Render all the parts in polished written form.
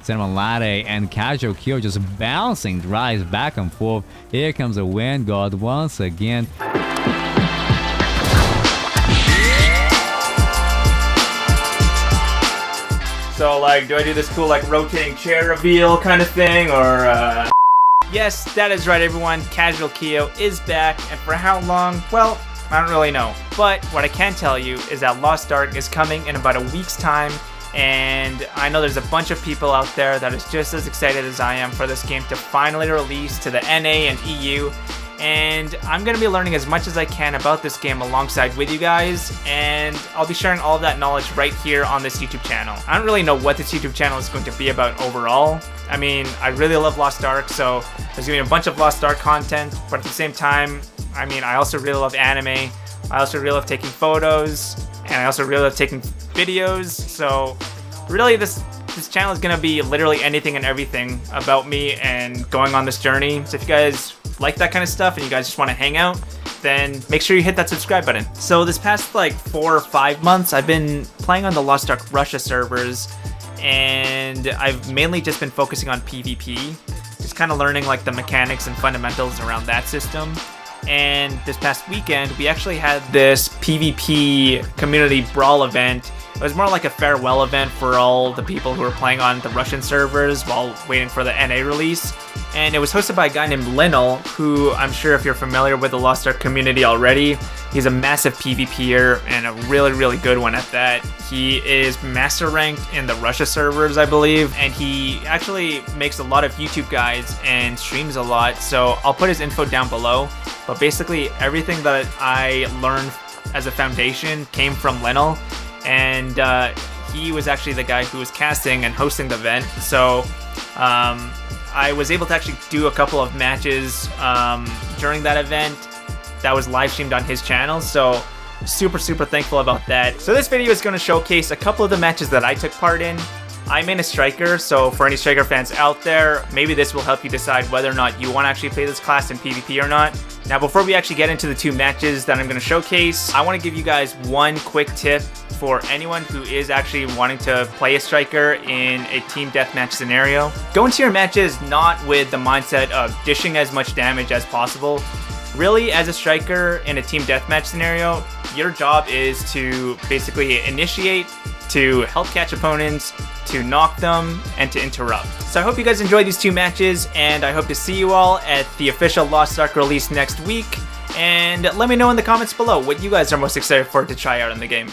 Cinnamon Latte and Casual Kyo just bouncing drives back and forth. Here comes a Vanguard once again. So, like, do I do this cool, like, rotating chair reveal kind of thing, or, Yes, that is right, everyone. Casual Kyo is back, and for how long? Well, I don't really know. But what I can tell you is that Lost Ark is coming in about a week's time, and I know there's a bunch of people out there that is just as excited as I am for this game to finally release to the NA and EU. And I'm going to be learning as much as I can about this game alongside with you guys, and I'll be sharing all of that knowledge right here on this YouTube channel. I don't really know what this YouTube channel is going to be about overall. I mean, I really love Lost Ark, so there's going to be a bunch of Lost Ark content, but at the same time, I mean, I also really love anime, I also really love taking photos, and I also really love taking videos, so really this channel is going to be literally anything and everything about me and going on this journey. So if you guys like that kind of stuff and you guys just want to hang out, then make sure you hit that subscribe button. So this past like 4 or 5 months, I've been playing on the Lost Ark Russia servers, and I've mainly just been focusing on PvP, just kind of learning like the mechanics and fundamentals around that system. And this past weekend, we actually had this PvP community Brawl event. It was more like a farewell event for all the people who were playing on the Russian servers while waiting for the NA release. And it was hosted by a guy named Linel, who I'm sure if you're familiar with the Lost Ark community already, he's a massive PvPer and a really, really good one at that. He is master ranked in the Russia servers, I believe, and he actually makes a lot of YouTube guides and streams a lot, so I'll put his info down below. But basically, everything that I learned as a foundation came from Linel, and he was actually the guy who was casting and hosting the event, so I was able to actually do a couple of matches during that event that was live streamed on his channel, so super thankful about that. So this video is going to showcase a couple of the matches that I took part in. I'm in a striker, so for any striker fans out there, maybe this will help you decide whether or not you want to actually play this class in PvP or not. Now, before we actually get into the 2 matches that I'm going to showcase, I want to give you guys one quick tip for anyone who is actually wanting to play a striker in a team deathmatch scenario. Go into your matches not with the mindset of dishing as much damage as possible. Really, as a striker in a team deathmatch scenario, your job is to basically initiate, to help catch opponents, to knock them, and to interrupt. So I hope you guys enjoyed these 2 matches, and I hope to see you all at the official Lost Ark release next week. And let me know in the comments below what you guys are most excited for to try out in the game.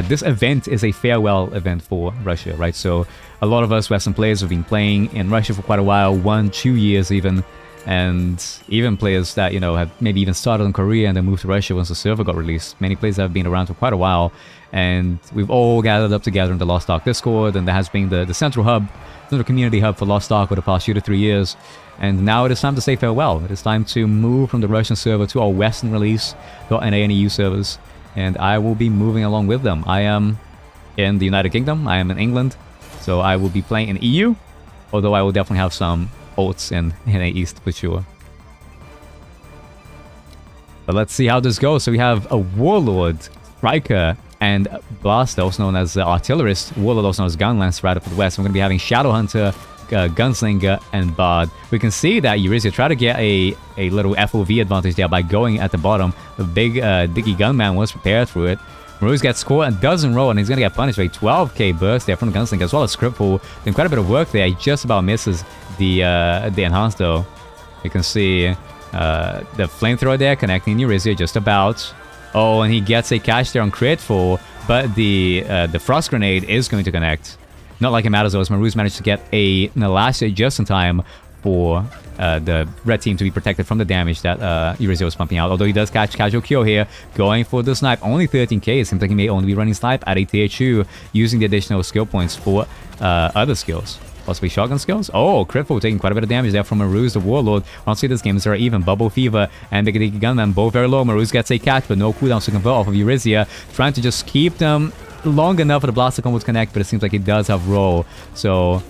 This event is a farewell event for Russia, right? So a lot of us Western players have been playing in Russia for quite a while, 1-2 years even, and even players that, you know, have maybe even started in Korea and then moved to Russia once the server got released. Many players have been around for quite a while, and we've all gathered up together in the Lost Ark Discord, and there has been the central hub, the community hub for Lost Ark for the past 2 to 3 years. And now it is time to say farewell. It is time to move from the Russian server to our Western release, .NA and EU servers, and I will be moving along with them. I am in the United Kingdom, I am in England, so I will be playing in EU, although I will definitely have some ults in NA East for sure. But let's see how this goes. So we have a Warlord, Striker, and Blaster, also known as Artillerist. Warlord, also known as Gunlance, right up to the west. We're going to be having Shadowhunter, Gunslinger, and Bard. We can see that Eurizia tried to get a little FOV advantage there by going at the bottom. The big Diggy Gunman was prepared through it. Maruz gets caught and doesn't roll, and he's going to get punished by a 12k burst there from the Gunslinger, as well as Cripple. Doing quite a bit of work there. He just about misses the enhance though. You can see the flamethrower there connecting Eurizia just about. Oh, and he gets a catch there on Critful, but the Frost Grenade is going to connect. Not like it matters though, as Maruz managed to get an Elastic just in time for the red team to be protected from the damage that Eurizia was pumping out. Although he does catch Casual Kyo here, going for the snipe. Only 13k. It seems like he may only be running snipe at a tier 2, using the additional skill points for other skills. Possibly shotgun skills? Oh, Cripple taking quite a bit of damage there from Maruz, the Warlord. Honestly, this game is very even. Bubble Fever and Big Dicky Gunman both very low. Maruz gets a catch, but no cooldowns to convert off of Eurizia. Trying to just keep them long enough for the Blaster combo to connect, but it seems like he does have roll. So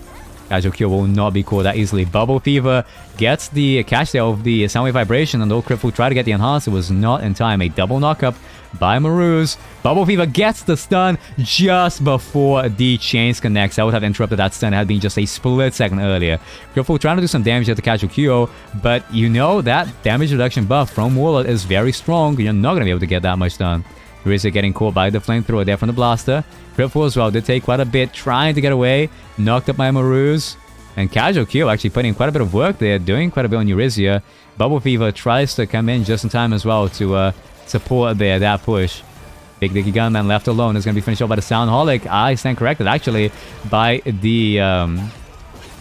Casual Kyo will not be caught that easily. Bubble Fever gets the catch there of the Soundwave Vibration, and though Cripple tried to get the enhance, it was not in time. A double knockup by Maruz. Bubble Fever gets the stun just before the chains connects. That would have interrupted that stun. It had been just a split second earlier. Cripple trying to do some damage at the casual Q, but you know that damage reduction buff from Warlord is very strong. You're not going to be able to get that much done. Rizza getting caught by the flamethrower there from the blaster. Cripple as well did take quite a bit, trying to get away. Knocked up by Maruz. And Casual Q actually putting in quite a bit of work there, doing quite a bit on Eurizia. Bubble Fever tries to come in just in time as well to support there, that push. Big Dicky Gunman left alone is going to be finished off by the Soundholic. I stand corrected, actually, by the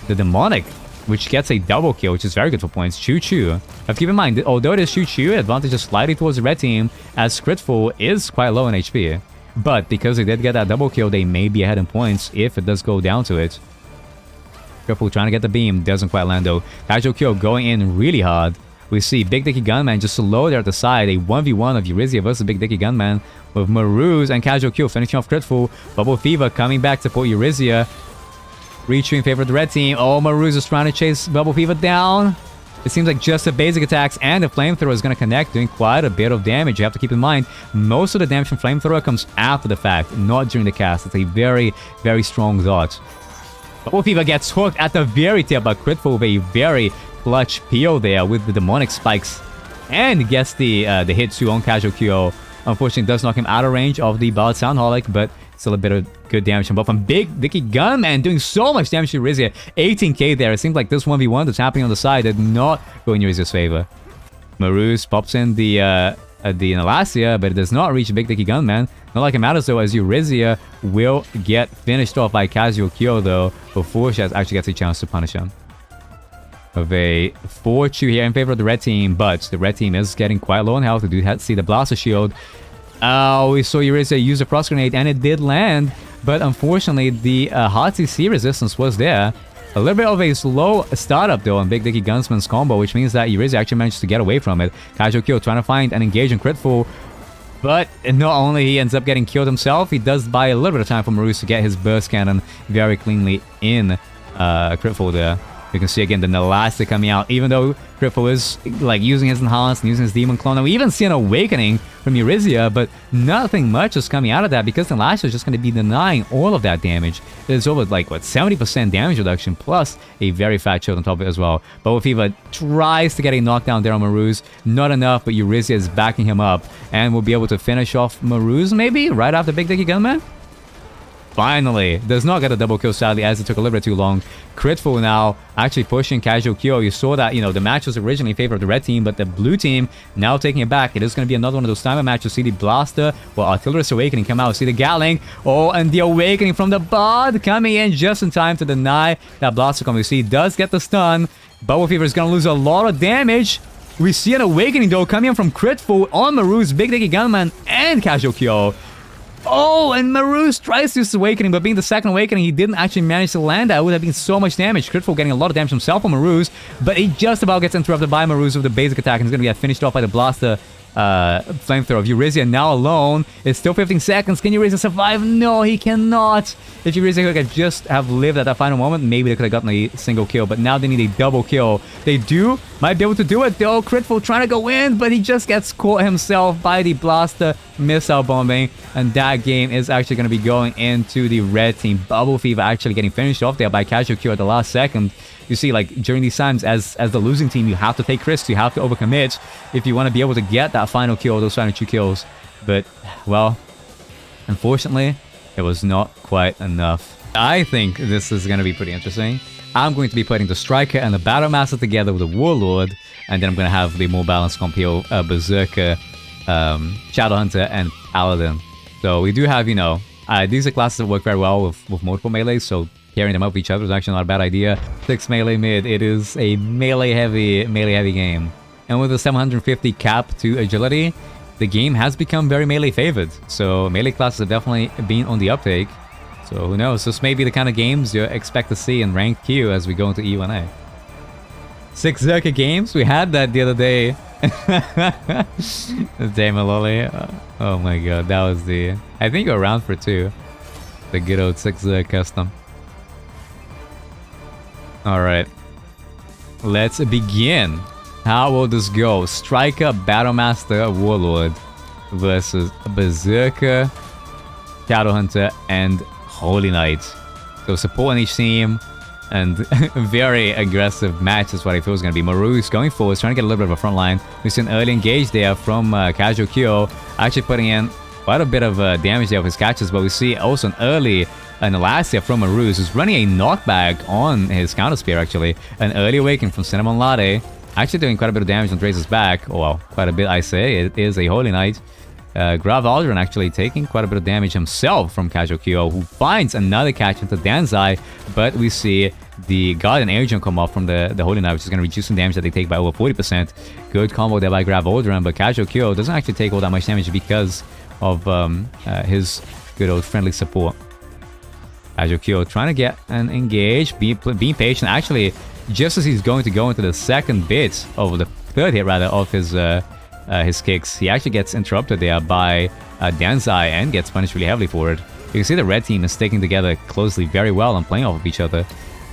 Demonic, which gets a double kill, which is very good for points. Choo Choo. But keep in mind, although it is Choo Choo, advantage is slightly towards the red team, as Critful is quite low in HP. But because they did get that double kill, they may be ahead in points if it does go down to it. Cripple trying to get the beam, doesn't quite land though. Casual Kill going in really hard. We see Big Dicky Gunman just low there at the side. A 1v1 of Eurizia versus Big Dicky Gunman with Maruz and Casual Kill finishing off Critful. Bubble Fever coming back to support Eurizia. Reaching in favor of the red team. Oh, Maruz is trying to chase Bubble Fever down. It seems like just the basic attacks and the Flamethrower is going to connect, doing quite a bit of damage. You have to keep in mind, most of the damage from Flamethrower comes after the fact, not during the cast. It's a very, very strong dot. Bubble Fever gets hooked at the very tip, but Critful with a very clutch PO there with the Demonic Spikes. And gets the hit too on Casual Q. Unfortunately, does knock him out of range of the Bard Soundholic, but still a bit of good damage from both. From Big Dicky Gunman doing so much damage to Eurizia. 18k there. It seems like this 1v1 that's happening on the side did not go in Eurizia's favor. Maruz pops in the Inalassia, but it does not reach Big Dicky Gunman. Not like it matters though, as Eurizia will get finished off by Casual Kyo though, before she actually gets a chance to punish him. Of a 4-2 here in favor of the red team, but the red team is getting quite low on health. We do see the Blaster Shield. Oh, we saw Eurizia use a Frost Grenade, and it did land, but unfortunately the hard CC resistance was there. A little bit of a slow startup though on Big Dicky Gunsman's combo, which means that Eurizia actually managed to get away from it. Casual Kill trying to find and engage in Critful, but not only he ends up getting killed himself, he does buy a little bit of time for Maruz to get his Burst Cannon very cleanly in Critful there. You can see again the Nalastic coming out, even though Critful is like using his Enhance and using his Demon Clone. And we even see an Awakening from Eurizia, but nothing much is coming out of that because the Nalastic is just going to be denying all of that damage. It's over like, what, 70% damage reduction plus a very fat shield on top of it as well. Bubble Fever tries to get a knockdown there on Maruz. Not enough, but Eurizia is backing him up and will be able to finish off Maruz maybe right after Big Dicky Gunman. Finally, does not get a double kill sadly, as it took a little bit too long. Critful now actually pushing Casual Kyo. You saw that, you know, the match was originally in favor of the red team, but the blue team now taking it back. It is going to be another one of those timer matches. See the Blaster, well, Artillerist Awakening come out. See the Gatling, oh, and the Awakening from the Bard coming in just in time to deny that Blaster coming. You see, does get the stun. Bubble Fever is going to lose a lot of damage. We see an Awakening though coming in from Critful on Maruz, Big Dicky Gunman, and Casual Kyo. Oh, and Maruz tries to use Awakening, but being the second Awakening, he didn't actually manage to land that. It would have been so much damage. Critful getting a lot of damage himself on Maruz, but he just about gets interrupted by Maruz with the basic attack, and he's going to get finished off by the Blaster Flamethrower of Eurizia now alone. It's still 15 seconds. Can Eurizia survive? No, he cannot. If Eurizia could just have lived at that final moment, maybe they could have gotten a single kill, but now they need a double kill. They might be able to do it though. Critful trying to go in, but he just gets caught himself by the Blaster missile bombing, and that game is actually going to be going into the red team. Bubble Fever actually getting finished off there by Casual Q at the last second. You see, like, during these times, as the losing team, you have to take risks, you have to overcommit if you want to be able to get that final kill, those final 2 kills. But, well, unfortunately, it was not quite enough. I think this is going to be pretty interesting. I'm going to be putting the Striker and the Battle Master together with the Warlord, and then I'm going to have the more balanced comp here, Berserker, Shadowhunter, and Paladin. So we do have, you know, these are classes that work very well with multiple melees, so pairing them up with each other is actually not a bad idea. 6 melee mid, it is a melee heavy game. And with a 750 cap to agility, the game has become very melee favored. So melee classes have definitely been on the uptake. So who knows, this may be the kind of games you expect to see in ranked Q as we go into E1A. 6 Zerka games, we had that the other day. Damon Lolly. Oh my god, that was the... I think you're around for 2. The good old 6 Zerka custom. Alright, let's begin. How will this go? Striker, Battle Master, Warlord. versus Berserker, Shadowhunter, and Holy Knight. So support on each team, and very aggressive match is what I feel is going to be. Maru's going forward, trying to get a little bit of a front line. We see an early engage there from Casual Kyo, actually putting in quite a bit of damage there with his catches, but we see also an early in the last here from Maru's, who's running a knockback on his counter spear actually. An early awakening from Cinnamon Latte, actually doing quite a bit of damage on Drace's back. Oh, well, quite a bit I say. It is a Holy Knight. Grav Aldrin actually taking quite a bit of damage himself from Casual Kyo, who finds another catch into Danzai, but we see the Guardian Agent come off from the Holy Knight, which is going to reduce some damage that they take by over 40%. Good combo there by Grav Aldrin, but Casual Kyo doesn't actually take all that much damage because of his good old friendly support. Casual Kyo trying to get an engage, being patient. Actually, just as he's going to go into the second bit of the third hit rather of his kicks, he actually gets interrupted there by Danzai and gets punished really heavily for it. You can see the red team is sticking together closely very well and playing off of each other.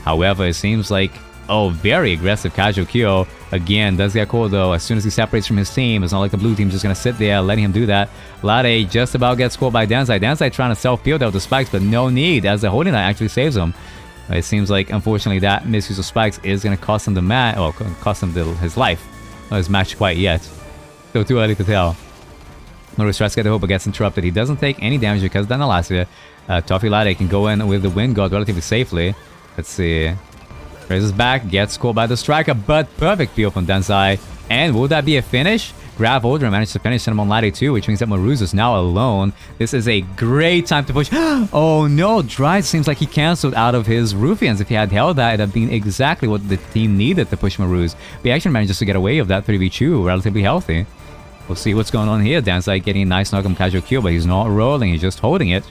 However, it seems like, very aggressive Casual Kyo. Again, does get caught though. As soon as he separates from his team, it's not like the blue team's just going to sit there letting him do that. Lade just about gets caught by Danzai. Danzai trying to self-peel there with the spikes, but no need, as the Holy Knight actually saves him. It seems like, unfortunately, that misuse of spikes is going to cost him cost him his life. Not his match quite yet. Still too early to tell. Maru tries to get the hope, but gets interrupted. He doesn't take any damage because of the Nalasia. Toffee Lade can go in with the Wind God relatively safely. Let's see. Raises back, gets caught by the striker, but perfect peel from Danzai. And will that be a finish? Grav Aldrin managed to finish Cinnamon Latte too, which means that Maruz is now alone. This is a great time to push. Oh no, Dry seems like he cancelled out of his Ruffians. If he had held that, it would have been exactly what the team needed to push Maruz. But he actually managed to get away of that 3v2 relatively healthy. We'll see what's going on here. Danzai getting a nice knock on Casual Q, but he's not rolling, he's just holding it.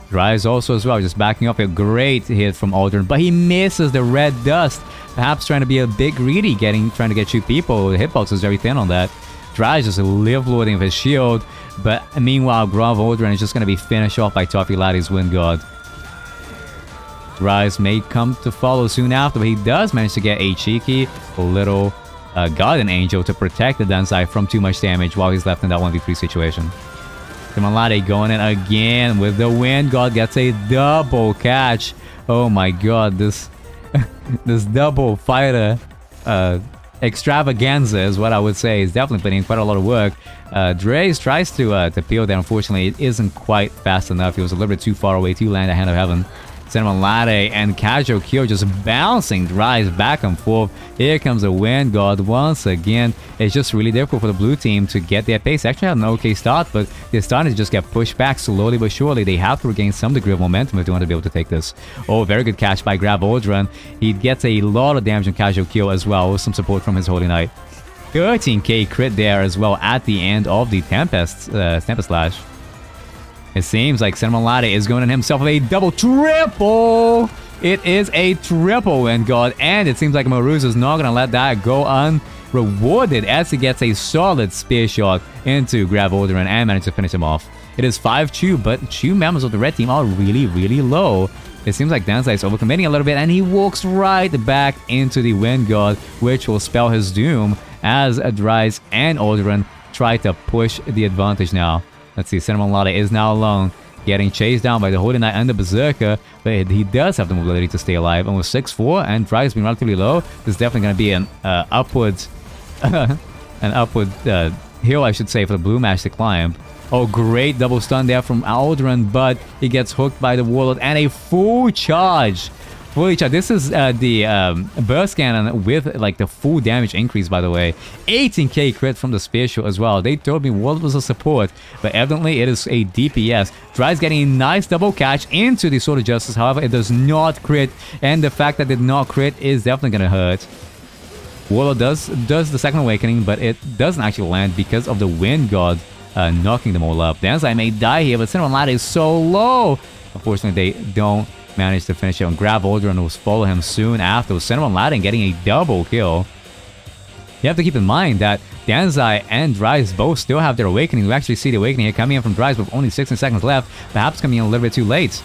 Drives also as well, just backing up. A great hit from Aldrin, but he misses the red dust. Perhaps trying to be a bit greedy, trying to get 2 people. The hitbox is very thin on that. Drives just live loading of his shield, but meanwhile, Grav Aldrin is just going to be finished off by Toffee Laddie's Wind God. Rise may come to follow soon after, but he does manage to get a cheeky little Guardian Angel to protect the Danzai from too much damage while he's left in that 1v3 situation. Timalade going in again with the Wind God, gets a double catch. Oh my god, this this double fighter extravaganza is what I would say. He's definitely putting in quite a lot of work. Dre's tries to peel there. Unfortunately, it isn't quite fast enough. He was a little bit too far away to land a Hand of Heaven. Cinnamon Latte and Casual Kyo just bouncing Drives back and forth. Here comes the Wind God once again. It's just really difficult for the blue team to get their pace. They actually had an okay start, but they're starting to just get pushed back slowly but surely. They have to regain some degree of momentum if they want to be able to take this. Oh, very good catch by Grav Aldrin. He gets a lot of damage on Casual Kyo as well, with some support from his Holy Knight. 13k crit there as well at the end of the Tempest Slash. It seems like Cinnamon Latte is going in himself with a double triple. It is a triple Wind God, and it seems like Maruz is not going to let that go unrewarded as he gets a solid spear shot into Grav Aldrin and manages to finish him off. It is 5-2, but 2 members of the red team are really, really low. It seems like Danzai is overcommitting a little bit, and he walks right back into the Wind God, which will spell his doom as Dries and Aldrin try to push the advantage now. Let's see, Cinnamon Latte is now alone, getting chased down by the Holy Knight and the Berserker, but he does have the mobility to stay alive. And with 6-4 and Drives being relatively low, this is definitely going to be an upward hill, I should say, for the blue match to climb. Oh, great double stun there from Aldrin, but he gets hooked by the Warlord and a full charge. This is the burst cannon with like the full damage increase, by the way. 18k crit from the spear shot as well. They told me World was a support, but evidently it is a DPS. Drives getting a nice double catch into the Sword of Justice. However, it does not crit, and the fact that it did not crit is definitely going to hurt. Warlord does the second awakening, but it doesn't actually land because of the Wind God knocking them all up. Danzai may die here, but Cinnamon Latte is so low. Unfortunately, they don't managed to finish it on Grav Aldrin, will follow him soon after, with Cinnamon Latte getting a double kill. You have to keep in mind that Danzai and Dries both still have their awakening. We actually see the awakening here coming in from Dries with only 16 seconds left, perhaps coming in a little bit too late.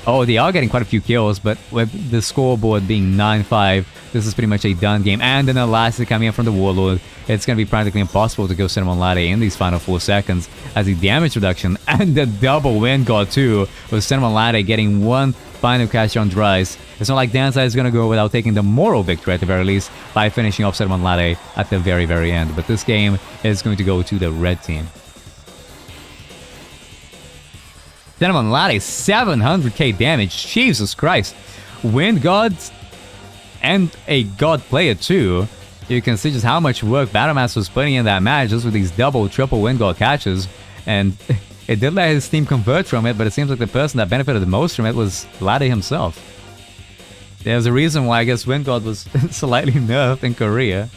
Oh, they are getting quite a few kills, but with the scoreboard being 9-5, this is pretty much a done game. And an Elastic coming in from the Warlord. It's going to be practically impossible to go Cinnamon Latte in these final 4 seconds, as the damage reduction and the double Wind Guard too, with Cinnamon Latte getting one final catch on Dries. It's not like Dansai is going to go without taking the moral victory at the very least by finishing off Cinnamon Latte at the very, very end. But this game is going to go to the red team. Cinnamon Latte, 700k damage. Jesus Christ. Wind Guards and a God player too. You can see just how much work Battlemaster was putting in that match just with these double, triple Wind Guard catches. And it did let his team convert from it, but it seems like the person that benefited the most from it was Latte himself. There's a reason why I guess Wind Guard was slightly nerfed in Korea.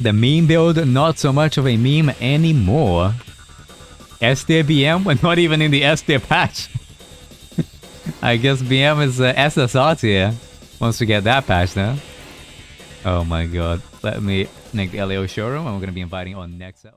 The meme build, not so much of a meme anymore. S tier BM? We're not even in the S tier patch. I guess BM is SSR tier. Once we get that patch now. Oh my god. Let me make the LAO showroom and we're going to be inviting on next up.